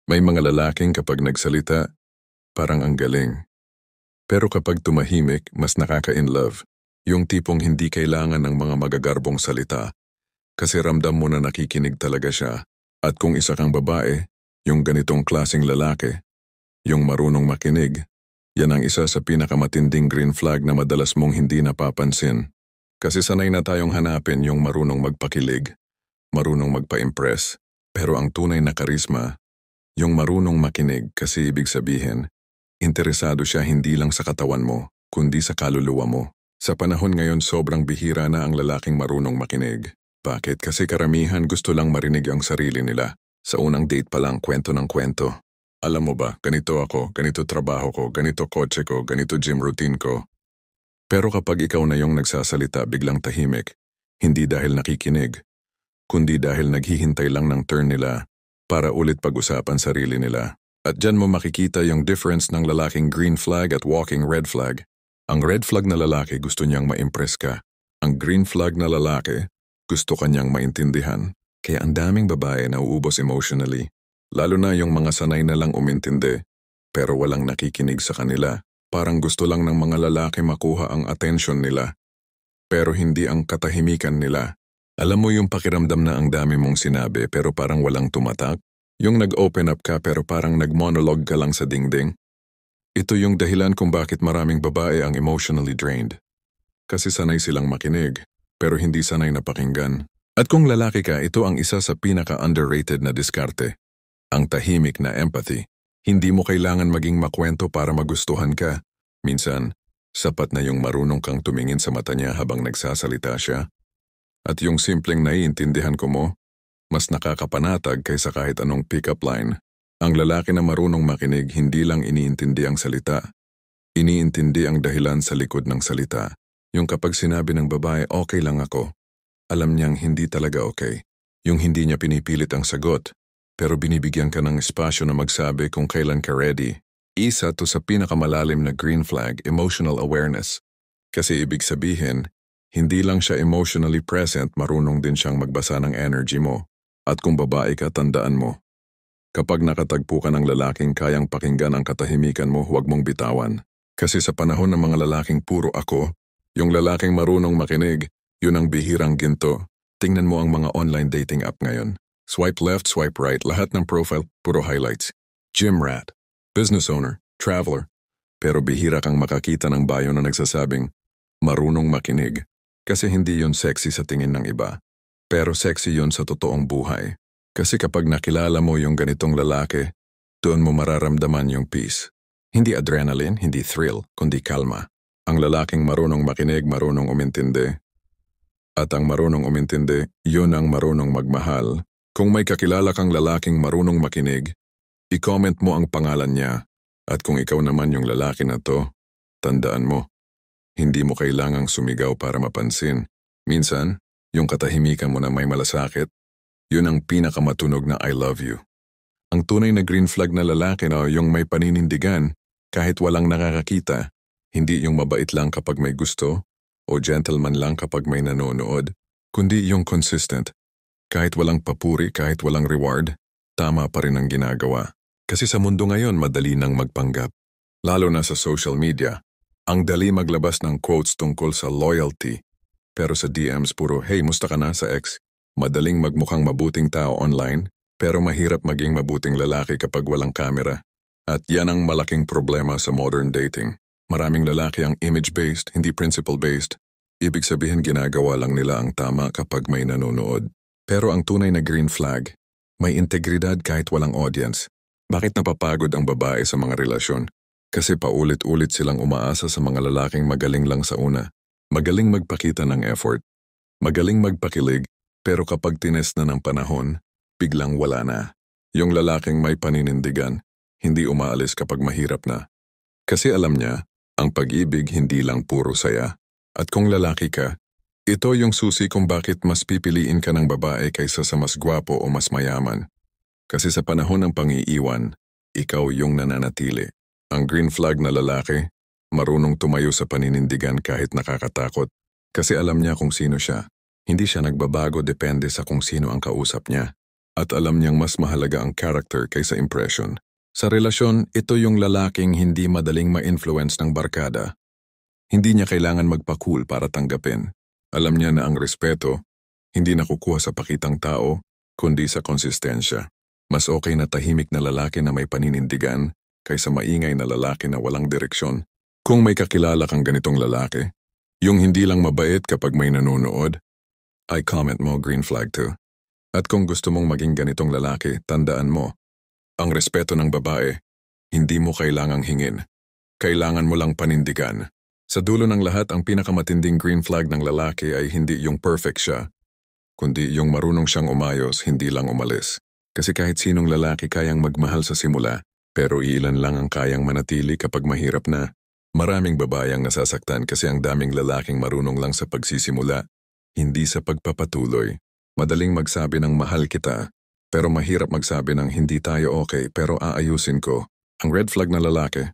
May mga lalaking kapag nagsalita, parang ang galing. Pero kapag tumahimik, mas nakaka-inlove. Yung tipong hindi kailangan ng mga magagarbong salita. Kasi ramdam mo na nakikinig talaga siya. At kung isa kang babae, yung ganitong klaseng lalaki, yung marunong makinig, yan ang isa sa pinakamatinding green flag na madalas mong hindi napapansin. Kasi sanay na tayong hanapin yung marunong magpakilig, marunong magpa-impress. Pero ang tunay na karisma, yung marunong makinig kasi ibig sabihin, interesado siya hindi lang sa katawan mo, kundi sa kaluluwa mo. Sa panahon ngayon sobrang bihira na ang lalaking marunong makinig. Bakit? Kasi karamihan gusto lang marinig ang sarili nila. Sa unang date pa lang kwento ng kwento. Alam mo ba, ganito ako, ganito trabaho ko, ganito kotse ko, ganito gym routine ko. Pero kapag ikaw na yung nagsasalita biglang tahimik, hindi dahil nakikinig, kundi dahil naghihintay lang ng turn nila para ulit pag-usapan sarili nila. At dyan mo makikita yung difference ng lalaking green flag at walking red flag. Ang red flag na lalaki gusto niyang ma-impress ka. Ang green flag na lalaki gusto kanyang maintindihan. Kaya ang daming babae na uubos emotionally. Lalo na yung mga sanay na lang umintindi, pero walang nakikinig sa kanila. Parang gusto lang ng mga lalaki makuha ang attention nila, pero hindi ang katahimikan nila. Alam mo yung pakiramdam na ang dami mong sinabi pero parang walang tumatak? Yung nag-open up ka pero parang nag-monologue ka lang sa dingding? Ito yung dahilan kung bakit maraming babae ang emotionally drained. Kasi sanay silang makinig, pero hindi sanay na pakinggan. At kung lalaki ka, ito ang isa sa pinaka-underrated na diskarte. Ang tahimik na empathy. Hindi mo kailangan maging makwento para magustuhan ka. Minsan, sapat na yung marunong kang tumingin sa mata niya habang nagsasalita siya. At yung simpleng naiintindihan ko mo, mas nakakapanatag kaysa kahit anong pick-up line. Ang lalaki na marunong makinig hindi lang iniintindi ang salita. Iniintindi ang dahilan sa likod ng salita. Yung kapag sinabi ng babae, okay lang ako, alam niyang hindi talaga okay. Yung hindi niya pinipilit ang sagot, pero binibigyan ka ng espasyo na magsabi kung kailan ka ready. Isa to sa pinakamalalim na green flag, emotional awareness. Kasi ibig sabihin, hindi lang siya emotionally present, marunong din siyang magbasa ng energy mo. At kung babae ka, tandaan mo. Kapag nakatagpo ka ng lalaking kayang pakinggan ang katahimikan mo, huwag mong bitawan. Kasi sa panahon ng mga lalaking puro ako, yung lalaking marunong makinig, yun ang bihirang ginto. Tingnan mo ang mga online dating app ngayon. Swipe left, swipe right, lahat ng profile, puro highlights. Gym rat, business owner, traveler. Pero bihira kang makakita ng bio na nagsasabing, marunong makinig. Kasi hindi yun sexy sa tingin ng iba. Pero sexy yun sa totoong buhay. Kasi kapag nakilala mo yung ganitong lalaki, doon mo mararamdaman yung peace. Hindi adrenaline, hindi thrill, kundi kalma. Ang lalaking marunong makinig, marunong umintindi. At ang marunong umintindi, yun ang marunong magmahal. Kung may kakilala kang lalaking marunong makinig, i-comment mo ang pangalan niya. At kung ikaw naman yung lalaki na to, tandaan mo, hindi mo kailangang sumigaw para mapansin. Minsan, yung katahimikan mo na may malasakit, yun ang pinakamatunog na I love you. Ang tunay na green flag na lalaki na yung may paninindigan kahit walang nakakakita. Hindi yung mabait lang kapag may gusto o gentleman lang kapag may nanonood, kundi yung consistent. Kahit walang papuri, kahit walang reward, tama pa rin ang ginagawa. Kasi sa mundo ngayon madali nang magpanggap. Lalo na sa social media, ang dali maglabas ng quotes tungkol sa loyalty. Pero sa DMs puro, hey, musta ka na sa ex? Madaling magmukhang mabuting tao online, pero mahirap maging mabuting lalaki kapag walang kamera. At yan ang malaking problema sa modern dating. Maraming lalaki ang image-based, hindi principle-based. Ibig sabihin ginagawa lang nila ang tama kapag may nanonood. Pero ang tunay na green flag, may integridad kahit walang audience. Bakit napapagod ang babae sa mga relasyon? Kasi paulit-ulit silang umaasa sa mga lalaking magaling lang sa una. Magaling magpakita ng effort. Magaling magpakilig, pero kapag tinest na ng panahon, biglang wala na. Yung lalaking may paninindigan, hindi umaalis kapag mahirap na. Kasi alam niya, ang pag-ibig hindi lang puro saya. At kung lalaki ka, ito yung susi kung bakit mas pipiliin ka ng babae kaysa sa mas gwapo o mas mayaman. Kasi sa panahon ng pang-iiwan, ikaw yung nananatili. Ang green flag na lalaki, marunong tumayo sa paninindigan kahit nakakatakot. Kasi alam niya kung sino siya. Hindi siya nagbabago depende sa kung sino ang kausap niya. At alam niyang mas mahalaga ang character kaysa impression. Sa relasyon, ito yung lalaking hindi madaling ma-influence ng barkada. Hindi niya kailangan magpa-cool para tanggapin. Alam niya na ang respeto, hindi nakukuha sa pakitang tao, kundi sa konsistensya. Mas okay na tahimik na lalaki na may paninindigan kaysa maingay na lalaki na walang direksyon. Kung may kakilala kang ganitong lalaki, yung hindi lang mabait kapag may nanonood, I comment mo green flag to. At kung gusto mong maging ganitong lalaki, tandaan mo, ang respeto ng babae, hindi mo kailangang hingin. Kailangan mo lang panindigan. Sa dulo ng lahat, ang pinakamatinding green flag ng lalaki ay hindi yung perfect siya, kundi yung marunong siyang umayos, hindi lang umalis. Kasi kahit sinong lalaki kayang magmahal sa simula, pero ilan lang ang kayang manatili kapag mahirap na. Maraming babae ang nasasaktan kasi ang daming lalaking marunong lang sa pagsisimula, hindi sa pagpapatuloy. Madaling magsabi ng mahal kita, pero mahirap magsabi ng hindi tayo okay pero aayusin ko. Ang red flag na lalaki,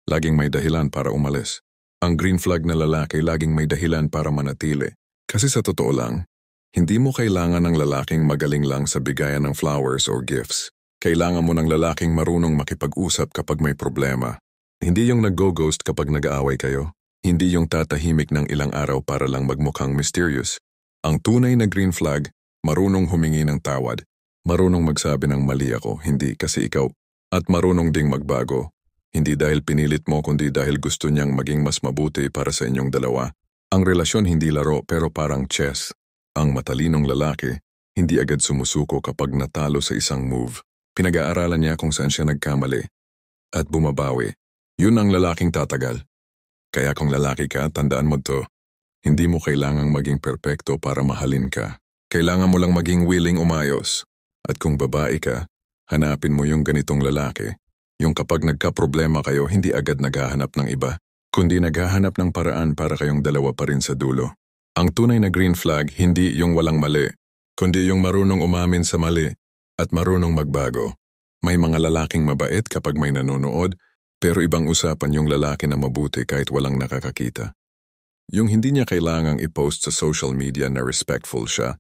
laging may dahilan para umalis. Ang green flag na lalaki laging may dahilan para manatili. Kasi sa totoo lang, hindi mo kailangan ng lalaking magaling lang sa bigayan ng flowers or gifts. Kailangan mo ng lalaking marunong makipag-usap kapag may problema. Hindi yung nag-go-ghost kapag nag-aaway kayo. Hindi yung tatahimik ng ilang araw para lang magmukhang mysterious. Ang tunay na green flag, marunong humingi ng tawad. Marunong magsabi ng mali ako, hindi kasi ikaw. At marunong ding magbago. Hindi dahil pinilit mo kundi dahil gusto niyang maging mas mabuti para sa inyong dalawa. Ang relasyon hindi laro pero parang chess. Ang matalinong lalaki, hindi agad sumusuko kapag natalo sa isang move. Pinag-aaralan niya kung saan siya nagkamali. At bumabawi. Yun ang lalaking tatagal. Kaya kung lalaki ka, tandaan mo to. Hindi mo kailangang maging perpekto para mahalin ka. Kailangan mo lang maging willing umayos. At kung babae ka, hanapin mo yung ganitong lalaki. Yung kapag nagka-problema kayo, hindi agad naghahanap ng iba, kundi naghahanap ng paraan para kayong dalawa pa rin sa dulo. Ang tunay na green flag, hindi yung walang mali, kundi yung marunong umamin sa mali at marunong magbago. May mga lalaking mabait kapag may nanonood, pero ibang usapan yung lalaki na mabuti kahit walang nakakakita. Yung hindi niya kailangang i-post sa social media na respectful siya.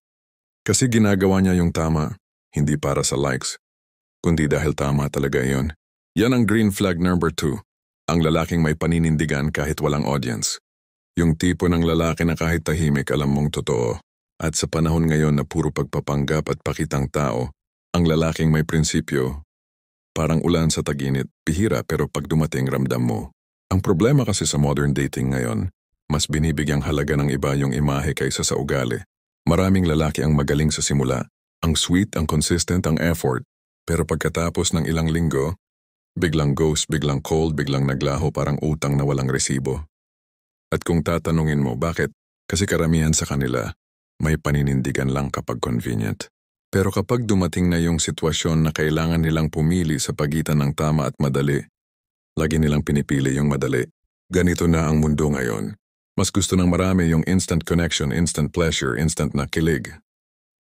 Kasi ginagawa niya yung tama, hindi para sa likes, kundi dahil tama talaga yon. Yan ang green flag number 2. Ang lalaking may paninindigan kahit walang audience. Yung tipo ng lalaki na kahit tahimik alam mong totoo. At sa panahon ngayon na puro pagpapanggap at pakitang tao, ang lalaking may prinsipyo, parang ulan sa taginit, bihira pero pag dumating ramdam mo. Ang problema kasi sa modern dating ngayon, mas binibigyang halaga ng iba yung imahe kaysa sa ugali. Maraming lalaki ang magaling sa simula. Ang sweet, ang consistent, ang effort. Pero pagkatapos ng ilang linggo, biglang ghost, biglang cold, biglang naglaho parang utang na walang resibo. At kung tatanungin mo bakit, kasi karamihan sa kanila, may paninindigan lang kapag convenient. Pero kapag dumating na yung sitwasyon na kailangan nilang pumili sa pagitan ng tama at madali, lagi nilang pinipili yung madali. Ganito na ang mundo ngayon. Mas gusto ng marami yung instant connection, instant pleasure, instant na kilig.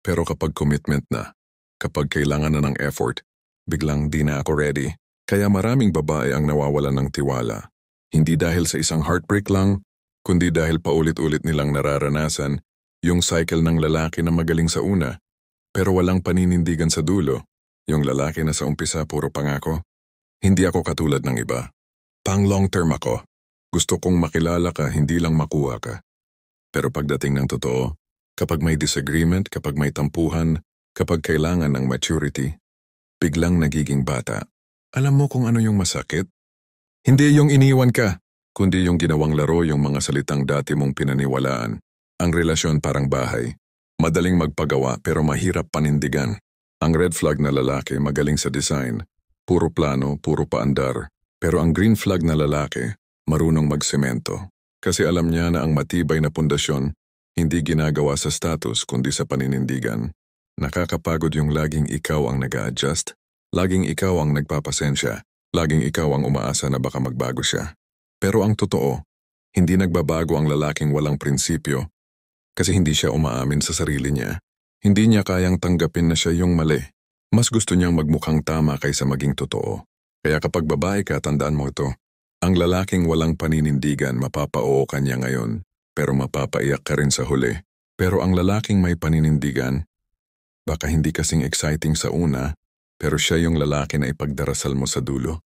Pero kapag commitment na, kapag kailangan na ng effort, biglang di na ako ready. Kaya maraming babae ang nawawalan ng tiwala. Hindi dahil sa isang heartbreak lang, kundi dahil paulit-ulit nilang nararanasan yung cycle ng lalaki na magaling sa una, pero walang paninindigan sa dulo. Yung lalaki na sa umpisa puro pangako. Hindi ako katulad ng iba. Pang long term ako. Gusto kong makilala ka, hindi lang makuha ka. Pero pagdating ng totoo, kapag may disagreement, kapag may tampuhan, kapag kailangan ng maturity, biglang nagiging bata. Alam mo kung ano yung masakit? Hindi yung iniwan ka, kundi yung ginawang laro yung mga salitang dati mong pinaniwalaan. Ang relasyon parang bahay. Madaling magpagawa pero mahirap panindigan. Ang red flag na lalaki magaling sa design. Puro plano, puro paandar. Pero ang green flag na lalaki, marunong magsemento. Kasi alam niya na ang matibay na pundasyon, hindi ginagawa sa status kundi sa paninindigan. Nakakapagod yung laging ikaw ang nag-a-adjust, laging ikaw ang nagpapasensya, laging ikaw ang umaasa na baka magbago siya. Pero ang totoo, hindi nagbabago ang lalaking walang prinsipyo kasi hindi siya umaamin sa sarili niya. Hindi niya kayang tanggapin na siya yung mali. Mas gusto niyang magmukhang tama kaysa maging totoo. Kaya kapag babae ka, tandaan mo ito. Ang lalaking walang paninindigan, mapapa-oo ka niya ngayon, pero mapapaiyak ka rin sa huli. Pero ang lalaking may paninindigan, Baka hindi kasing exciting sa una, pero siya yung lalaki na ipagdarasal mo sa dulo.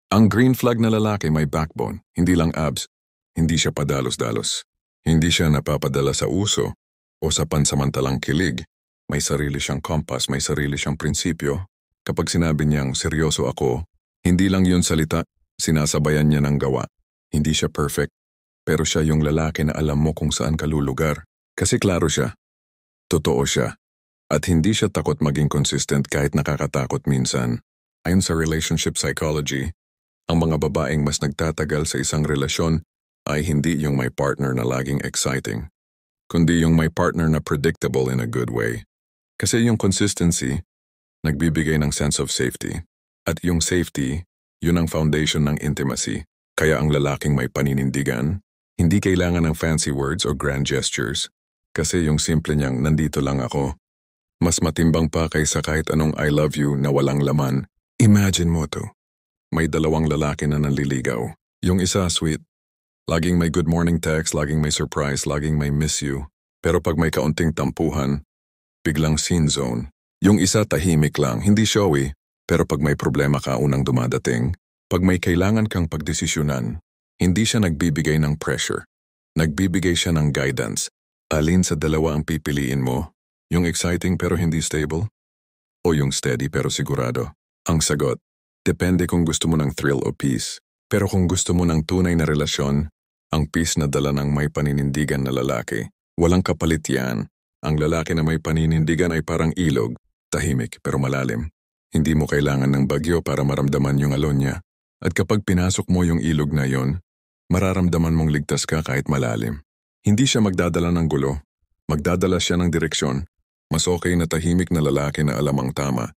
Ang green flag na lalaki may backbone, hindi lang abs. Hindi siya padalos-dalos. Hindi siya napapadala sa uso o sa pansamantalang kilig. May sarili siyang compass, may sarili siyang prinsipyo. Kapag sinabi niyang seryoso ako, hindi lang yun salita, sinasabayan niya ng gawa. Hindi siya perfect, pero siya yung lalaki na alam mo kung saan ka lulugar. Kasi klaro siya. Totoo siya. At hindi siya takot maging consistent kahit nakakatakot minsan. Ayon sa relationship psychology, ang mga babaeng mas nagtatagal sa isang relasyon ay hindi yung may partner na laging exciting, kundi yung may partner na predictable in a good way. Kasi yung consistency, nagbibigay ng sense of safety. At yung safety, yun ang foundation ng intimacy. Kaya ang lalaking may paninindigan, hindi kailangan ng fancy words o grand gestures. Kasi yung simple niyang nandito lang ako, mas matimbang pa kaysa kahit anong I love you na walang laman. Imagine mo to. May dalawang lalaki na nanliligaw. Yung isa sweet. Laging may good morning text, laging may surprise, laging may miss you. Pero pag may kaunting tampuhan, biglang scene zone. Yung isa tahimik lang, hindi showy. Pero pag may problema ka unang dumadating, pag may kailangan kang pagdesisyonan, hindi siya nagbibigay ng pressure. Nagbibigay siya ng guidance. Alin sa dalawa ang pipiliin mo? Yung exciting pero hindi stable? O yung steady pero sigurado? Ang sagot, depende kung gusto mo ng thrill o peace. Pero kung gusto mo ng tunay na relasyon, ang peace na dala ng may paninindigan na lalaki. Walang kapalit yan. Ang lalaki na may paninindigan ay parang ilog, tahimik pero malalim. Hindi mo kailangan ng bagyo para maramdaman yung alon niya. At kapag pinasok mo yung ilog na yon, mararamdaman mong ligtas ka kahit malalim. Hindi siya magdadala ng gulo. Magdadala siya ng direksyon. Mas okay na tahimik na lalaki na alam ang tama,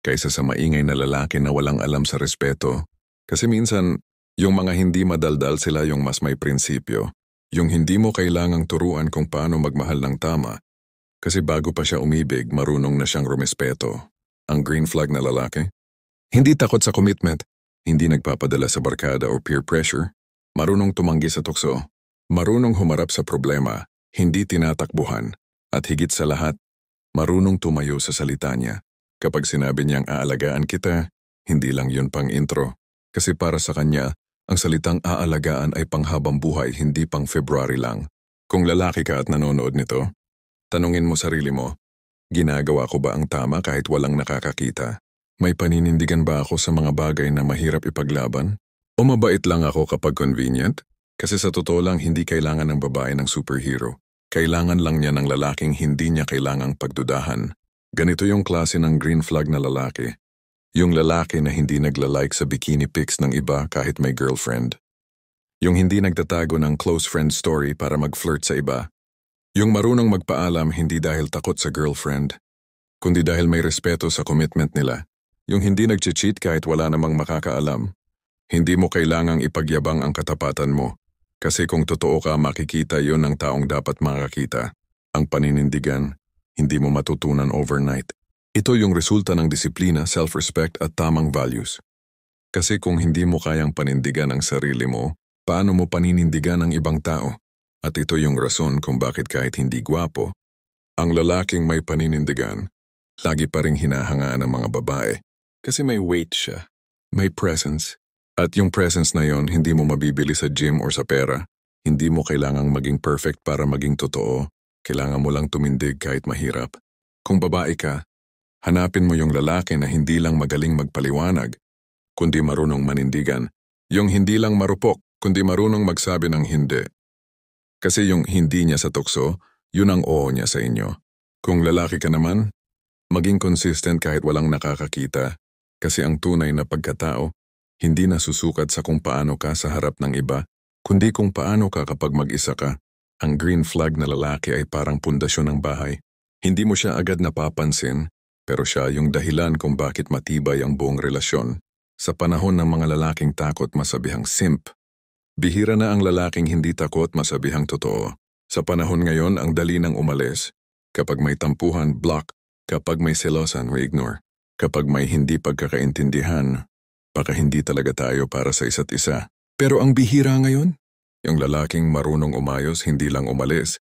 kaysa sa maingay na lalaki na walang alam sa respeto. Kasi minsan, yung mga hindi madaldal sila yung mas may prinsipyo. Yung hindi mo kailangang turuan kung paano magmahal ng tama. Kasi bago pa siya umibig, marunong na siyang rumespeto. Ang green flag na lalaki. Hindi takot sa commitment. Hindi nagpapadala sa barkada o peer pressure. Marunong tumanggi sa tukso. Marunong humarap sa problema. Hindi tinatakbuhan. At higit sa lahat, marunong tumayo sa salita niya. Kapag sinabi niyang aalagaan kita, hindi lang yun pang intro. Kasi para sa kanya, ang salitang aalagaan ay panghabang buhay, hindi pang February lang. Kung lalaki ka at nanonood nito, tanungin mo sarili mo, ginagawa ko ba ang tama kahit walang nakakakita? May paninindigan ba ako sa mga bagay na mahirap ipaglaban? O mabait lang ako kapag convenient? Kasi sa totoo lang, hindi kailangan ng babae ng superhero. Kailangan lang niya ng lalaking hindi niya kailangang pagdudahan. Ganito yung klase ng green flag na lalaki. Yung lalaki na hindi naglalike sa bikini pics ng iba kahit may girlfriend. Yung hindi nagtatago ng close friend story para mag-flirt sa iba. Yung marunong magpaalam hindi dahil takot sa girlfriend, kundi dahil may respeto sa commitment nila. Yung hindi nag-cheat kahit wala namang makakaalam. Hindi mo kailangang ipagyabang ang katapatan mo. Kasi kung totoo ka, makikita yon ng taong dapat makakita. Ang paninindigan, hindi mo matutunan overnight. Ito yung resulta ng disiplina, self-respect at tamang values. Kasi kung hindi mo kayang panindigan ang sarili mo, paano mo paninindigan ang ibang tao? At ito yung rason kung bakit kahit hindi gwapo, ang lalaking may paninindigan, lagi pa ring hinahangaan ng mga babae. Kasi may weight siya, may presence. At yung presence na yon, hindi mo mabibili sa gym or sa pera. Hindi mo kailangang maging perfect para maging totoo. Kailangan mo lang tumindig kahit mahirap. Kung babae ka, hanapin mo yung lalaki na hindi lang magaling magpaliwanag, kundi marunong manindigan. Yung hindi lang marupok, kundi marunong magsabi ng hindi. Kasi yung hindi niya sa tukso, yun ang oo niya sa inyo. Kung lalaki ka naman, maging consistent kahit walang nakakakita. Kasi ang tunay na pagkatao, hindi nasusukat sa kung paano ka sa harap ng iba, kundi kung paano ka kapag mag-isa ka. Ang green flag na lalaki ay parang pundasyon ng bahay. Hindi mo siya agad napapansin, pero siya yung dahilan kung bakit matibay ang buong relasyon. Sa panahon ng mga lalaking takot masabihang simp, bihira na ang lalaking hindi takot masabihang totoo. Sa panahon ngayon, ang dali ng umalis. Kapag may tampuhan, block. Kapag may selosan, we-ignore. Kapag may hindi pagkakaintindihan, baka hindi talaga tayo para sa isa't isa. Pero ang bihira ngayon, yung lalaking marunong umayos, hindi lang umalis.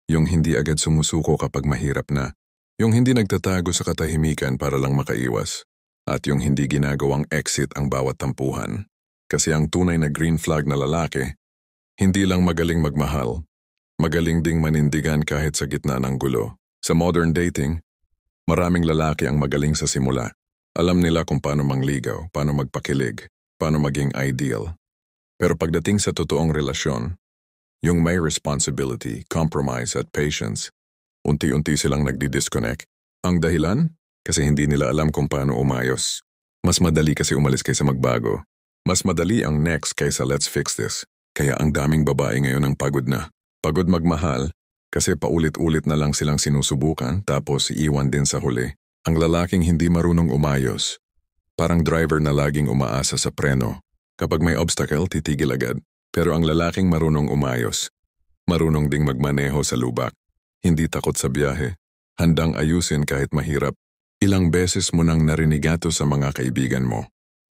Yung hindi agad sumusuko kapag mahirap na. Yung hindi nagtatago sa katahimikan para lang makaiwas. At yung hindi ginagawang exit ang bawat tampuhan. Kasi ang tunay na green flag na lalaki, hindi lang magaling magmahal, magaling ding manindigan kahit sa gitna ng gulo. Sa modern dating, maraming lalaki ang magaling sa simula. Alam nila kung paano mangligaw, paano magpakilig, paano maging ideal. Pero pagdating sa totoong relasyon, yung may responsibility, compromise at patience, unti-unti silang nagdi-disconnect. Ang dahilan? Kasi hindi nila alam kung paano umayos. Mas madali kasi umalis kaysa magbago. Mas madali ang next kaysa let's fix this. Kaya ang daming babae ngayon ang pagod na. Pagod magmahal kasi paulit-ulit na lang silang sinusubukan tapos iiwan din sa huli. Ang lalaking hindi marunong umayos. Parang driver na laging umaasa sa preno. Kapag may obstacle, titigil agad. Pero ang lalaking marunong umayos. Marunong ding magmaneho sa lubak. Hindi takot sa biyahe. Handang ayusin kahit mahirap. Ilang beses mo nang narinigato sa mga kaibigan mo.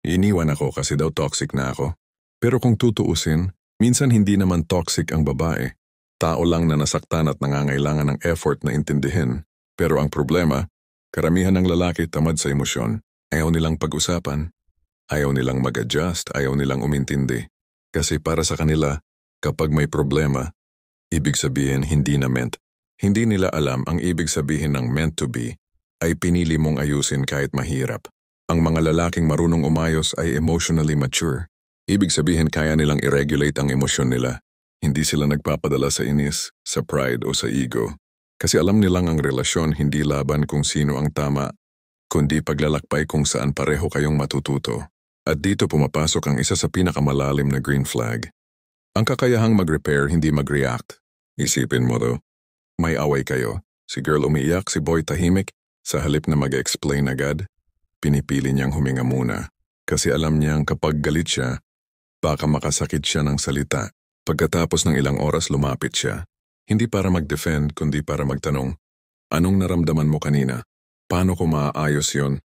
Iniwan ako kasi daw toxic na ako. Pero kung tutuusin, minsan hindi naman toxic ang babae. Tao lang na nasaktan at nangangailangan ng effort na intindihin. Pero ang problema, karamihan ng lalaki tamad sa emosyon. Ayaw nilang pag-usapan. Ayaw nilang mag-adjust, ayaw nilang umintindi. Kasi para sa kanila, kapag may problema, ibig sabihin hindi na meant. Hindi nila alam ang ibig sabihin ng meant to be ay pinili mong ayusin kahit mahirap. Ang mga lalaking marunong umayos ay emotionally mature. Ibig sabihin kaya nilang i-regulate ang emosyon nila. Hindi sila nagpapadala sa inis, sa pride o sa ego. Kasi alam nilang ang relasyon hindi laban kung sino ang tama, kundi paglalakbay kung saan pareho kayong matututo. At dito pumapasok ang isa sa pinakamalalim na green flag. Ang kakayahang mag-repair, hindi mag-react. Isipin mo to. May away kayo. Si girl umiiyak, si boy tahimik. Sa halip na mag-explain agad, pinipili niyang huminga muna. Kasi alam niyang kapag galit siya, baka makasakit siya ng salita. Pagkatapos ng ilang oras lumapit siya. Hindi para mag-defend, kundi para magtanong, anong naramdaman mo kanina? Paano ko maaayos yon?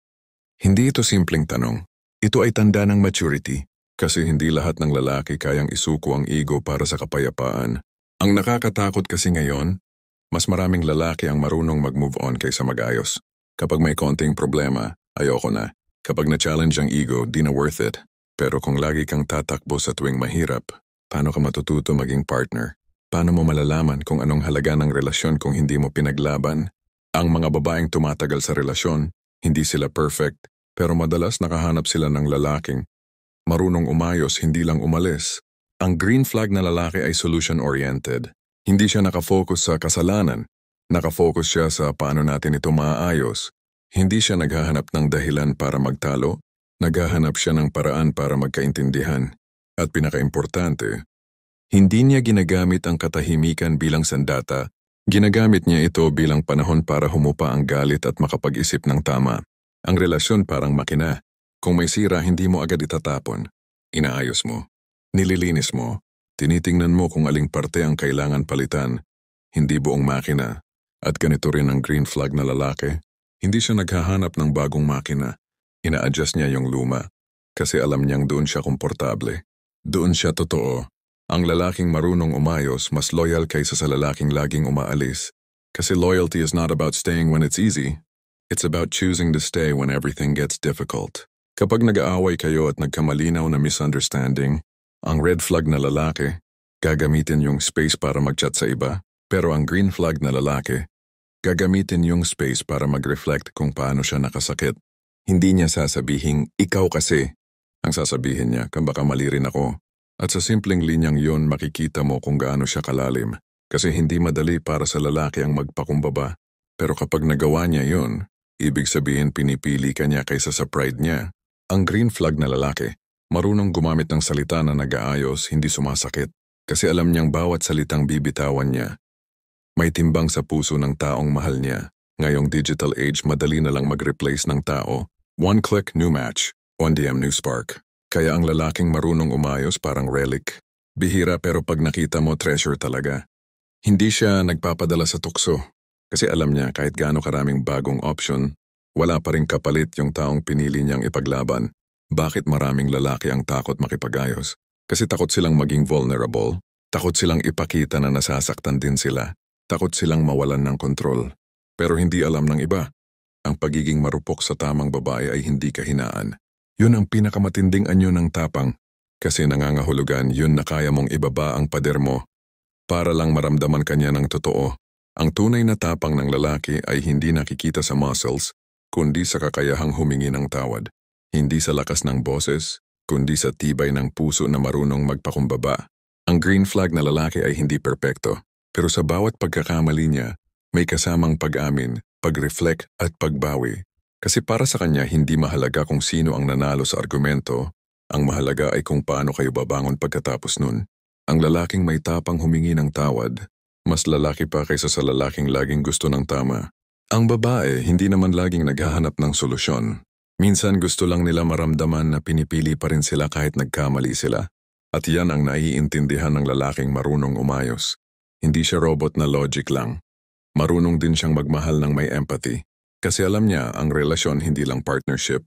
Hindi ito simpleng tanong. Ito ay tanda ng maturity. Kasi hindi lahat ng lalaki kayang isuko ang ego para sa kapayapaan. Ang nakakatakot kasi ngayon, mas maraming lalaki ang marunong mag-move on kaysa mag-ayos. Kapag may konting problema, ayoko na. Kapag na-challenge ang ego, di na worth it. Pero kung lagi kang tatakbo sa tuwing mahirap, paano ka matututo maging partner? Paano mo malalaman kung anong halaga ng relasyon kung hindi mo pinaglaban? Ang mga babaeng tumatagal sa relasyon, hindi sila perfect, pero madalas nakahanap sila ng lalaking marunong umayos, hindi lang umalis. Ang green flag na lalaki ay solution-oriented. Hindi siya nakafocus sa kasalanan. Nakafocus siya sa paano natin ito maaayos. Hindi siya naghahanap ng dahilan para magtalo. Naghahanap siya ng paraan para magkaintindihan. At pinakaimportante, hindi niya ginagamit ang katahimikan bilang sandata. Ginagamit niya ito bilang panahon para humupa ang galit at makapag-isip ng tama. Ang relasyon parang makina. Kung may sira, hindi mo agad itatapon. Inaayos mo. Nililinis mo. Tinitingnan mo kung aling parte ang kailangan palitan. Hindi buong makina. At ganito rin ang green flag na lalaki. Hindi siya naghahanap ng bagong makina. Ina-adjust niya yung luma. Kasi alam niyang doon siya komportable. Doon siya totoo. Ang lalaking marunong umayos mas loyal kaysa sa lalaking laging umaalis. Kasi loyalty is not about staying when it's easy. It's about choosing to stay when everything gets difficult. Kapag nag-aaway kayo at nagkamalinaw na misunderstanding, ang red flag na lalaki, gagamitin yung space para mag-chat sa iba. Pero ang green flag na lalaki, gagamitin yung space para mag-reflect kung paano siya nakasakit. Hindi niya sasabihing, ikaw kasi. Ang sasabihin niya, baka mali rin ako. At sa simpleng linyang yon makikita mo kung gaano siya kalalim. Kasi hindi madali para sa lalaki ang magpakumbaba. Pero kapag nagawa niya yon, ibig sabihin pinipili ka niya kaysa sa pride niya. Ang green flag na lalaki, marunong gumamit ng salita na nag-aayos, hindi sumasakit. Kasi alam niyang bawat salitang bibitawan niya may timbang sa puso ng taong mahal niya. Ngayong digital age, madali na lang mag-replace ng tao. One click, new match. One DM, new spark. Kaya ang lalaking marunong umayos parang relic. Bihira pero pag nakita mo, treasure talaga. Hindi siya nagpapadala sa tukso. Kasi alam niya kahit gaano karaming bagong option, wala pa rin kapalit yung taong pinili niyang ipaglaban. Bakit maraming lalaki ang takot makipag-ayos? Kasi takot silang maging vulnerable. Takot silang ipakita na nasasaktan din sila. Takot silang mawalan ng kontrol. pero hindi alam ng iba. Ang pagiging marupok sa tamang babae ay hindi kahinaan. Yun ang pinakamatinding anyo ng tapang. Kasi nangangahulugan yun na kaya mong ibaba ang pader mo para lang maramdaman kanya ng totoo. Ang tunay na tapang ng lalaki ay hindi nakikita sa muscles, kundi sa kakayahang humingi ng tawad. Hindi sa lakas ng boses, kundi sa tibay ng puso na marunong magpakumbaba. Ang green flag na lalaki ay hindi perpekto, pero sa bawat pagkakamali niya, may kasamang pag-amin, pag-reflect at pagbawi. Kasi para sa kanya hindi mahalaga kung sino ang nanalo sa argumento, ang mahalaga ay kung paano kayo babangon pagkatapos nun. Ang lalaking may tapang humingi ng tawad, mas lalaki pa kaysa sa lalaking laging gusto ng tama. Ang babae hindi naman laging naghahanap ng solusyon. Minsan gusto lang nila maramdaman na pinipili pa rin sila kahit nagkamali sila. At yan ang naiintindihan ng lalaking marunong umayos. Hindi siya robot na logic lang. Marunong din siyang magmahal ng may empathy. Kasi alam niya ang relasyon hindi lang partnership.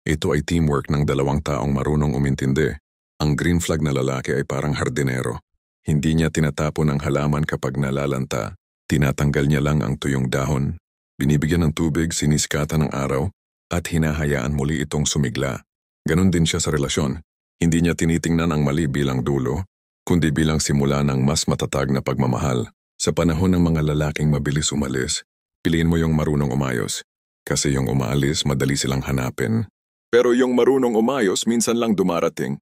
Ito ay teamwork ng dalawang taong marunong umintindi. Ang green flag na lalaki ay parang hardinero. Hindi niya tinatapon ang halaman kapag nalalanta. Tinatanggal niya lang ang tuyong dahon. Binibigyan ng tubig, sinisikatan ng araw, at hinahayaan muli itong sumigla. Ganon din siya sa relasyon. Hindi niya tinitingnan ang mali bilang dulo, kundi bilang simula ng mas matatag na pagmamahal. Sa panahon ng mga lalaking mabilis umalis, piliin mo yung marunong umayos. Kasi yung umaalis, madali silang hanapin. Pero yung marunong umayos, minsan lang dumarating.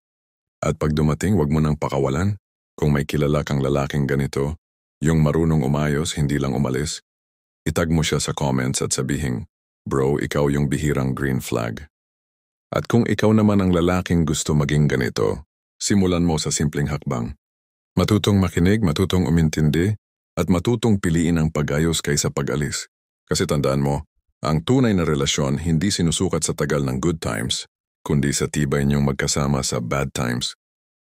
At pag dumating, wag mo nang pakawalan. Kung may kilala kang lalaking ganito, yung marunong umayos, hindi lang umalis, itag mo siya sa comments at sabihin, "Bro, ikaw yung bihirang green flag." At kung ikaw naman ang lalaking gusto maging ganito, simulan mo sa simpleng hakbang. Matutong makinig, matutong umintindi, at matutong piliin ang pag-ayos kaysa pag-alis. Kasi tandaan mo, ang tunay na relasyon hindi sinusukat sa tagal ng good times, kundi sa tibay niyong magkasama sa bad times.